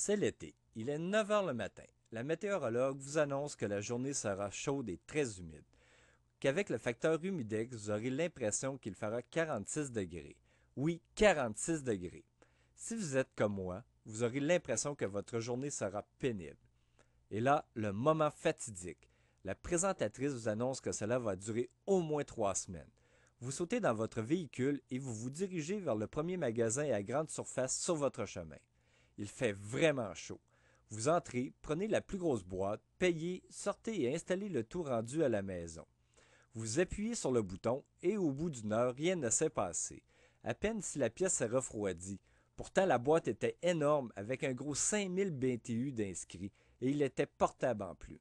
C'est l'été. Il est 9 heures le matin. La météorologue vous annonce que la journée sera chaude et très humide. Qu'avec le facteur humidex, vous aurez l'impression qu'il fera 46 degrés. Oui, 46 degrés. Si vous êtes comme moi, vous aurez l'impression que votre journée sera pénible. Et là, le moment fatidique. La présentatrice vous annonce que cela va durer au moins 3 semaines. Vous sautez dans votre véhicule et vous vous dirigez vers le premier magasin à grande surface sur votre chemin. Il fait vraiment chaud. Vous entrez, prenez la plus grosse boîte, payez, sortez et installez le tout rendu à la maison. Vous appuyez sur le bouton et au bout d'une heure, rien ne s'est passé. À peine si la pièce s'est refroidie. Pourtant, la boîte était énorme avec un gros 5000 BTU d'inscrits et il était portable en plus.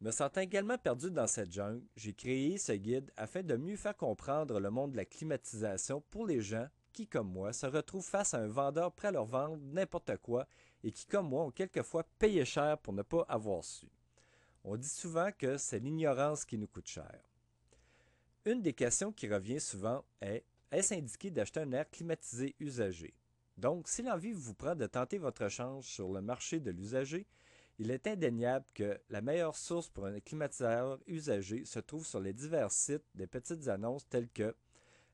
Me sentant également perdu dans cette jungle, j'ai créé ce guide afin de mieux faire comprendre le monde de la climatisation pour les gens qui, comme moi, se retrouvent face à un vendeur prêt à leur vendre n'importe quoi et qui, comme moi, ont quelquefois payé cher pour ne pas avoir su. On dit souvent que c'est l'ignorance qui nous coûte cher. Une des questions qui revient souvent est: est-ce indiqué d'acheter un air climatisé usagé? Donc, si l'envie vous prend de tenter votre chance sur le marché de l'usager, il est indéniable que la meilleure source pour un climatiseur usagé se trouve sur les divers sites des petites annonces telles que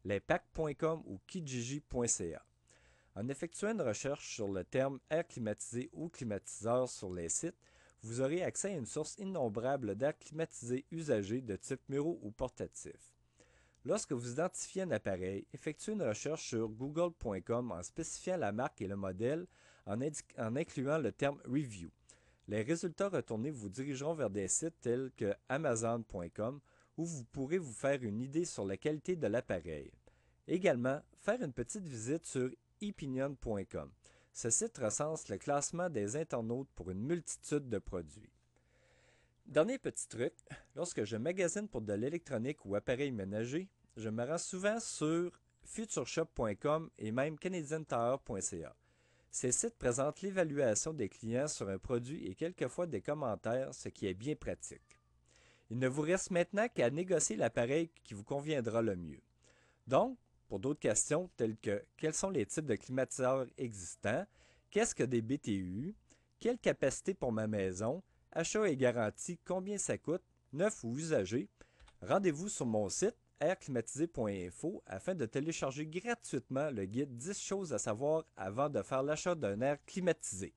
l'impact.com ou kijiji.ca. En effectuant une recherche sur le terme air climatisé ou climatiseur sur les sites, vous aurez accès à une source innombrable d'air climatisé usagé de type muraux ou portatif. Lorsque vous identifiez un appareil, effectuez une recherche sur google.com en spécifiant la marque et le modèle en incluant le terme review. Les résultats retournés vous dirigeront vers des sites tels que amazon.com où vous pourrez vous faire une idée sur la qualité de l'appareil. Également, faire une petite visite sur epinion.com. Ce site recense le classement des internautes pour une multitude de produits. Dernier petit truc, lorsque je magasine pour de l'électronique ou appareils ménagers, je me rends souvent sur futureshop.com et même canadiantower.ca. Ces sites présentent l'évaluation des clients sur un produit et quelquefois des commentaires, ce qui est bien pratique. Il ne vous reste maintenant qu'à négocier l'appareil qui vous conviendra le mieux. Donc, pour d'autres questions telles que quels sont les types de climatiseurs existants, qu'est-ce que des BTU, quelle capacité pour ma maison, achat et garantie, combien ça coûte, neuf ou usagé, rendez-vous sur mon site airclimatisé.info afin de télécharger gratuitement le guide 10 choses à savoir avant de faire l'achat d'un air climatisé.